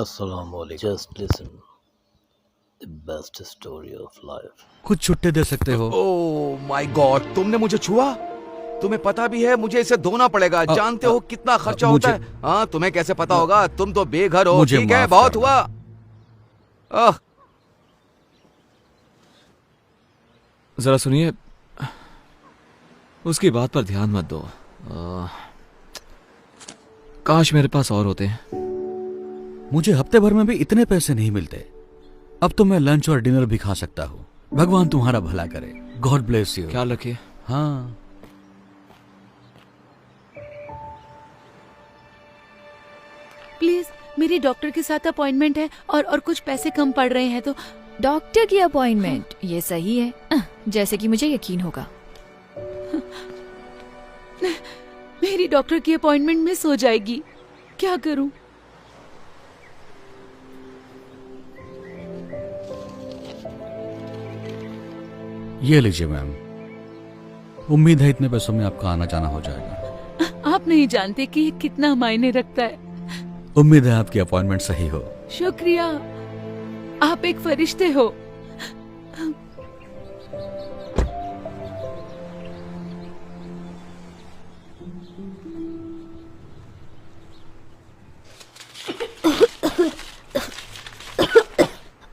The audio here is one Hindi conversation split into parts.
Assalamu alaikum. Just listen. The best story of life. कुछ छुट्टे दे सकते हो? ओह माय गॉड, तुमने मुझे छुआ? तुम्हें पता भी है मुझे इसे धोना पड़ेगा। जानते हो कितना खर्चा होता है? हाँ, तुम्हें कैसे पता होगा? तुम तो बेघर हो। ठीक है, बहुत हुआ। जरा सुनिए, उसकी बात पर ध्यान मत दो। काश मेरे पास और होते हैं। मुझे हफ्ते भर में भी इतने पैसे नहीं मिलते। अब तो मैं लंच और डिनर भी खा सकता हूँ। भगवान तुम्हारा भला करे। God bless you. ख्याल रखिए। हाँ, प्लीज, मेरी डॉक्टर के साथ अपॉइंटमेंट है और कुछ पैसे कम पड़ रहे हैं तो। डॉक्टर की अपॉइंटमेंट, ये सही है, जैसे कि मुझे यकीन होगा। मेरी डॉक्टर की अपॉइंटमेंट मिस हो जाएगी, क्या करूं? ये लीजिए मैम। उम्मीद है इतने पैसों में आपका आना जाना हो जाएगा। आप नहीं जानते कि ये कितना मायने रखता है। उम्मीद है आपकी अपॉइंटमेंट सही हो। शुक्रिया, आप एक फरिश्ते हो।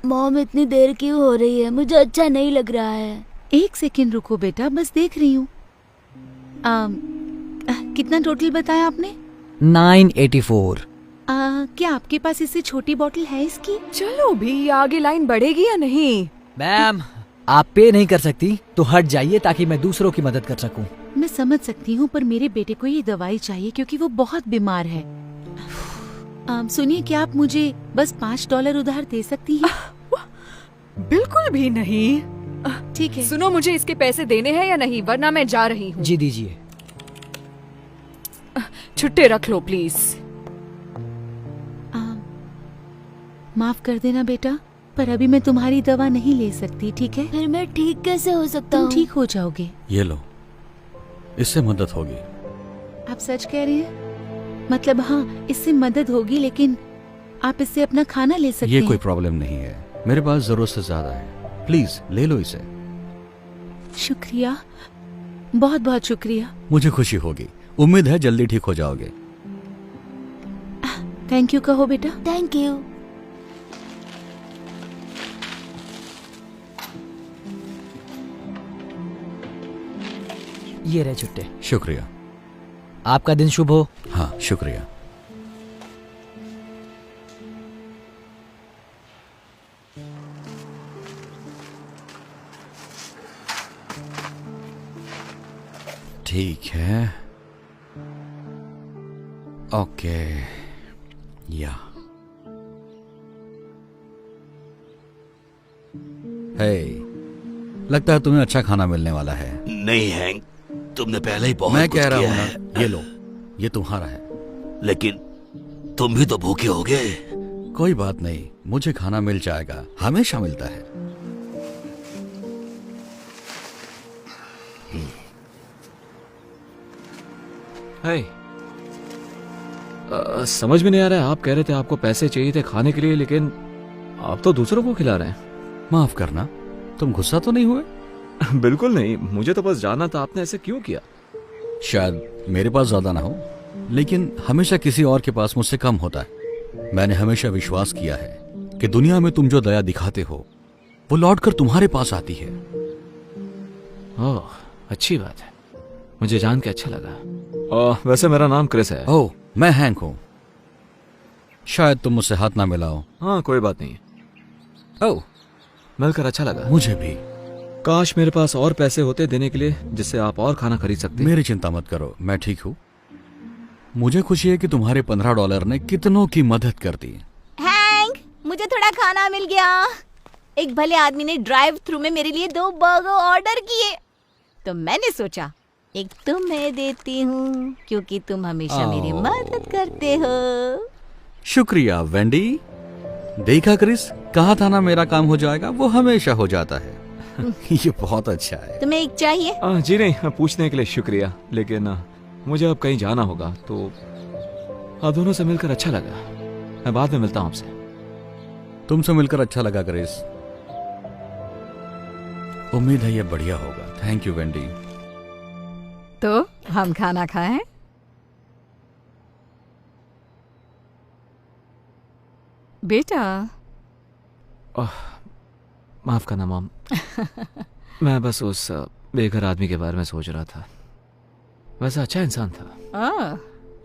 मॉम, इतनी देर क्यों हो रही है? मुझे अच्छा नहीं लग रहा है। एक सेकंड रुको बेटा, बस देख रही हूँ। कितना टोटल बताया आपने? 984। क्या आपके पास इससे छोटी बोतल है इसकी? चलो भी, आगे लाइन बढ़ेगी या नहीं? मैम, आप पे नहीं कर सकती तो हट जाइए ताकि मैं दूसरों की मदद कर सकूं। मैं समझ सकती हूँ, पर मेरे बेटे को ये दवाई चाहिए क्योंकि वो बहुत बीमार है। सुनिए, क्या आप मुझे बस $5 उधार दे सकती हैं? बिल्कुल भी नहीं। ठीक है। सुनो, मुझे इसके पैसे देने हैं या नहीं, वरना मैं जा रही हूँ। जी दीजिए। छुट्टे रख लो प्लीज। माफ कर देना बेटा, पर अभी मैं तुम्हारी दवा नहीं ले सकती, ठीक है? फिर मैं ठीक कैसे हो सकता तुम हूँ? ठीक हो जाओगे। ये लो, इससे मदद होगी। आप सच कह रहे हैं? मतलब हाँ, इससे मदद होगी, लेकिन आप इससे अपना खाना ले सकते ये हैं। कोई प्रॉब्लम नहीं है, मेरे पास जरूरत से ज्यादा है। प्लीज ले लो इसे। शुक्रिया, बहुत बहुत शुक्रिया। मुझे खुशी होगी। उम्मीद है जल्दी ठीक हो जाओगे। थैंक यू कहो बेटा। Thank you. ये रहे छुट्टे। शुक्रिया। आपका दिन शुभ हो। हाँ, शुक्रिया। ठीक है, ओके। या हे, लगता है तुम्हें अच्छा खाना मिलने वाला है। नहीं हैंक, तुमने पहले ही बहुत मैं कुछ कह रहा किया हूँ है। ना, ये लो, ये तुम्हारा है। लेकिन तुम भी तो भूखे होगे। कोई बात नहीं, मुझे खाना मिल जाएगा, हमेशा मिलता है। हाय। समझ में नहीं आ रहा है, आप कह रहे थे आपको पैसे चाहिए थे खाने के लिए, लेकिन आप तो दूसरों को खिला रहे हैं। माफ करना, तुम गुस्सा तो नहीं हुए? बिल्कुल नहीं, मुझे तो बस जानना था आपने ऐसे क्यों किया। शायद मेरे पास ज्यादा ना हो, लेकिन हमेशा किसी और के पास मुझसे कम होता है। मैंने हमेशा विश्वास किया है कि दुनिया में तुम जो दया दिखाते हो वो लौटकर तुम्हारे पास आती है। ओह, अच्छी बात है, मुझे जान के अच्छा लगा। वैसे मेरा नाम क्रिस है। ओह, मैं हैंक हूं। शायद तुम मुझसे हाथ ना मिलाओ। हाँ, कोई बात नहीं। ओह, मिलकर अच्छा लगा। मुझे भी। काश मेरे पास और पैसे होते देने के लिए, जिससे आप और खाना खरीद सकते। मेरी चिंता मत करो, मैं ठीक हूँ। मुझे खुशी है कि तुम्हारे $15 ने कितनों की मदद कर दी। हैंक, मुझे थोड़ा खाना मिल गया। एक भले आदमी ने ड्राइव थ्रू में मेरे लिए 2 बर्गर ऑर्डर किए, तो मैंने सोचा एक तुम्हें देती हूँ, क्योंकि तुम हमेशा मेरी मदद करते हो। शुक्रिया वेंडी। देखा क्रिस, कहा था ना मेरा काम हो जाएगा, वो हमेशा हो जाता है। ये बहुत अच्छा है। तुम्हें एक चाहिए? जी नहीं, पूछने के लिए शुक्रिया, लेकिन मुझे अब कहीं जाना होगा, तो आप दोनों से मिलकर अच्छा लगा। मैं बाद में मिलता हूँ आपसे। तुमसे मिलकर अच्छा लगा क्रिस। उम्मीद है ये बढ़िया होगा। Thank you Wendy. तो हम खाना खाएं? बेटा। माफ करना मॉम। मैं बस उस बेघर आदमी के बारे में सोच रहा था। वैसा अच्छा इंसान था।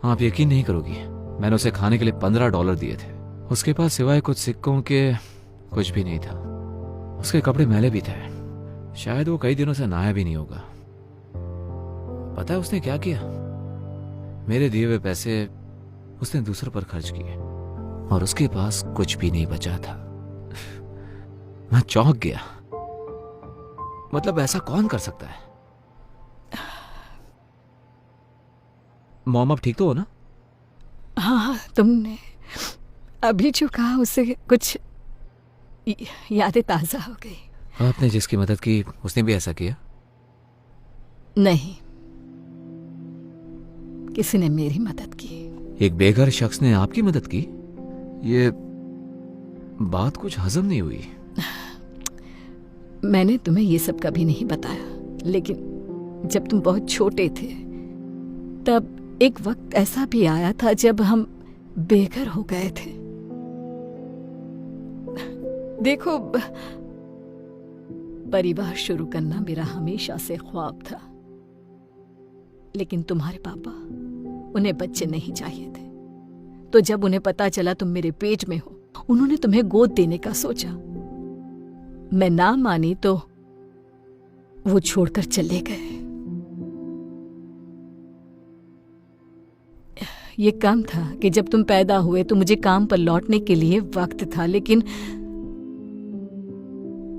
आप यकीन नहीं करोगी, मैंने उसे खाने के लिए $15 दिए थे। उसके पास सिवाय कुछ सिक्कों के कुछ भी नहीं था। उसके कपड़े मैले भी थे। शायद वो कई दिनों से नहाया भी नहीं होगा। पता है उसने क्या किया? मेरे दिए हुए पैसे उसने दूसरों पर खर्च किए और उसके पास कुछ भी नहीं बचा था। मैं चौंक गया। मतलब ऐसा कौन कर सकता है? मॉम अब ठीक तो हो ना? हाँ, तुमने अभी जो कहा उससे कुछ यादें ताजा हो गई। आपने जिसकी मदद की उसने भी ऐसा किया? नहीं, किसी ने मेरी मदद की। एक बेघर शख्स ने आपकी मदद की? ये बात कुछ हजम नहीं हुई। मैंने तुम्हें ये सब कभी नहीं बताया, लेकिन जब तुम बहुत छोटे थे तब एक वक्त ऐसा भी आया था जब हम बेघर हो गए थे। देखो, परिवार शुरू करना मेरा हमेशा से ख्वाब था, लेकिन तुम्हारे पापा, उन्हें बच्चे नहीं चाहिए थे। तो जब उन्हें पता चला तुम मेरे पेट में हो, उन्होंने तुम्हें गोद देने का सोचा। मैं ना मानी तो वो छोड़कर चले गए। ये कम था कि जब तुम पैदा हुए तो मुझे काम पर लौटने के लिए वक्त था, लेकिन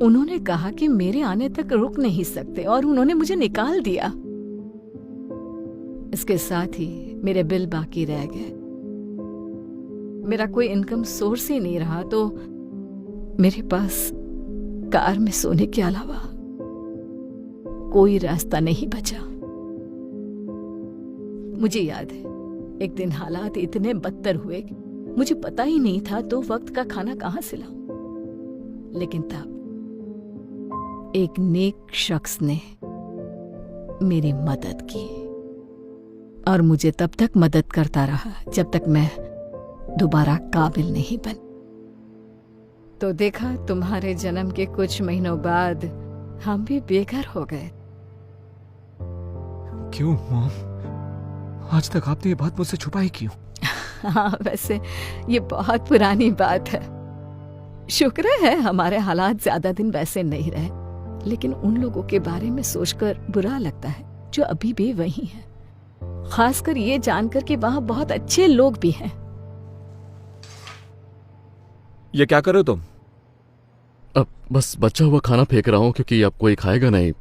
उन्होंने कहा कि मेरे आने तक रुक नहीं सकते और उन्होंने मुझे निकाल दिया। इसके साथ ही मेरे बिल बाकी रह गए। मेरा कोई इनकम सोर्स ही नहीं रहा, तो मेरे पास कार में सोने के अलावा कोई रास्ता नहीं बचा। मुझे याद है, एक दिन हालात इतने बदतर हुए कि मुझे पता ही नहीं था तो वक्त का खाना कहां से लाऊं। लेकिन तब एक नेक शख्स ने मेरी मदद की और मुझे तब तक मदद करता रहा जब तक मैं दोबारा काबिल नहीं बन। तो देखा, तुम्हारे जन्म के कुछ महीनों बाद हम भी बेघर हो गए। क्यों मॉम? आज तक आपने ये बात मुझसे छुपाई क्यों? हाँ, वैसे ये बहुत पुरानी बात है। शुक्र है हमारे हालात ज्यादा दिन वैसे नहीं रहे, लेकिन उन लोगों के बारे में सोचकर बुरा लगता है जो अभी भी वही हैं। खासकर ये जानकर कि वहां बहुत अच्छे लोग भी हैं। ये क्या कर रहे हो तुम? अब बस बचा हुआ खाना फेंक रहा हूँ क्योंकि अब कोई खाएगा नहीं।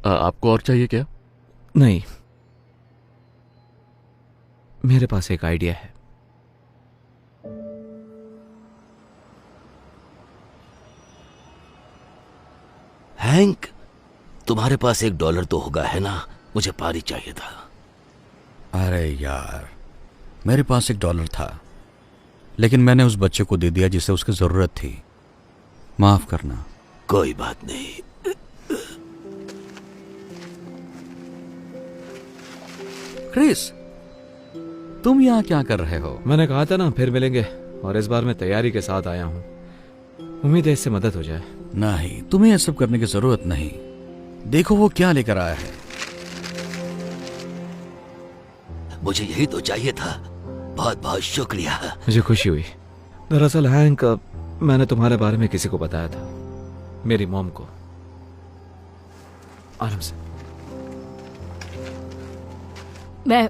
आपको और चाहिए क्या? नहीं, मेरे पास एक आइडिया है। हैंक, तुम्हारे पास $1 तो होगा है ना? मुझे पारी चाहिए था। अरे यार, मेरे पास $1 था, लेकिन मैंने उस बच्चे को दे दिया जिसे उसकी जरूरत थी। माफ करना। कोई बात नहीं। क्रिस, तुम यहाँ क्या कर रहे हो? मैंने कहा था ना फिर मिलेंगे, और इस बार मैं तैयारी के साथ आया हूँ। उम्मीद है इससे मदद हो जाए। नहीं, तुम्हें यह सब करने की जरूरत नहीं। देखो वो क्या लेकर आया है। मुझे यही तो चाहिए था। बहुत बहुत शुक्रिया। मुझे खुशी हुई। दरअसल हैंक, मैंने तुम्हारे बारे में किसी को बताया था, मेरी मॉम को। आराम से। मैं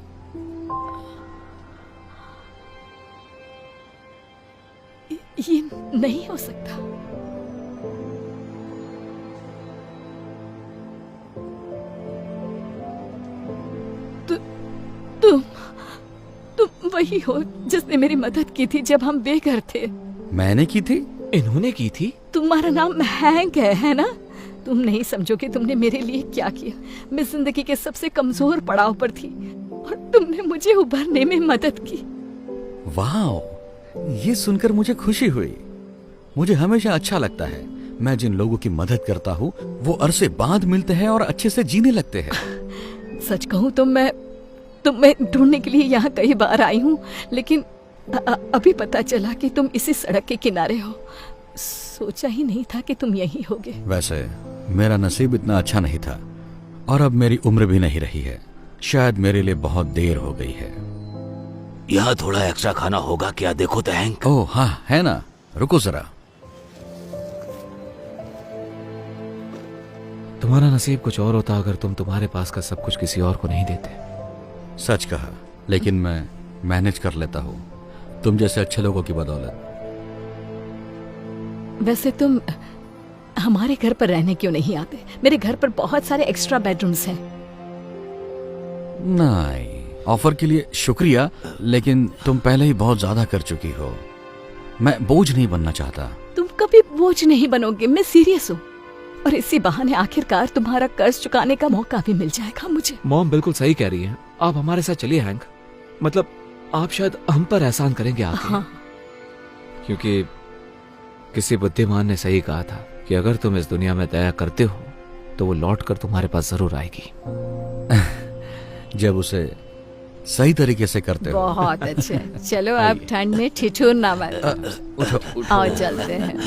ये नहीं हो सकता। तुम वही हो जिसने मेरी मदद की थी जब हम बेघर थे। मैंने की थी? इन्होंने की थी? तुम्हारा नाम हैंक है ना? तुम नहीं समझोगे तुमने मेरे लिए क्या किया। मैं जिंदगी के सबसे कमजोर पड़ाव पर थी और तुमने मुझे उभरने में मदद की। वाह, ये सुनकर मुझे खुशी हुई। मुझे हमेशा अच्छा लगता है। मैं जिन लोगों की मदद करता हूँ वो अरसे बाद मिलते हैं और अच्छे से जीने लगते हैं। सच कहूँ तो मैं ढूंढने के लिए यहाँ कई बार आई हूँ, लेकिन अभी पता चला कि तुम इसी सड़क के किनारे हो। सोचा ही नहीं था कि तुम यहीं होगे। वैसे मेरा नसीब इतना अच्छा नहीं था और अब मेरी उम्र भी नहीं रही है। शायद मेरे लिए बहुत देर हो गई है। यहाँ थोड़ा एक्स्ट्रा खाना होगा क्या, देखो तो हैंक। ओह हाँ, है ना, रुको जरा। तुम्हारा नसीब कुछ और होता अगर तुम तुम्हारे पास का सब कुछ किसी और को नहीं देते। सच कहा, लेकिन मैं मैनेज कर लेता हूँ तुम जैसे अच्छे लोगों की बदौलत। वैसे तुम हमारे घर पर रहने क्यों नहीं आते? मेरे घर पर बहुत सारे एक्स्ट्रा बेडरूम्स हैं। नहीं, ऑफर के लिए शुक्रिया, लेकिन तुम पहले ही बहुत ज्यादा कर चुकी हो। मैं बोझ नहीं बनना चाहता। तुम कभी बोझ नहीं बनोगे, मैं सीरियस हूँ। और इसी बहाने आखिरकार तुम्हारा कर्ज चुकाने का मौका भी मिल जाएगा मुझे। मॉम बिल्कुल सही कह रही है। आप हमारे साथ चलिए हैंक। मतलब आप शायद हम पर एहसान करेंगे आके। हाँ। क्योंकि किसी बुद्धिमान ने सही कहा था कि अगर तुम इस दुनिया में दया करते हो तो वो लौट कर तुम्हारे पास जरूर आएगी। जब उसे सही तरीके से करते हो। बहुत अच्छे। चलो आप ठंड में ठिठुर ना मारो। आओ चलते हैं।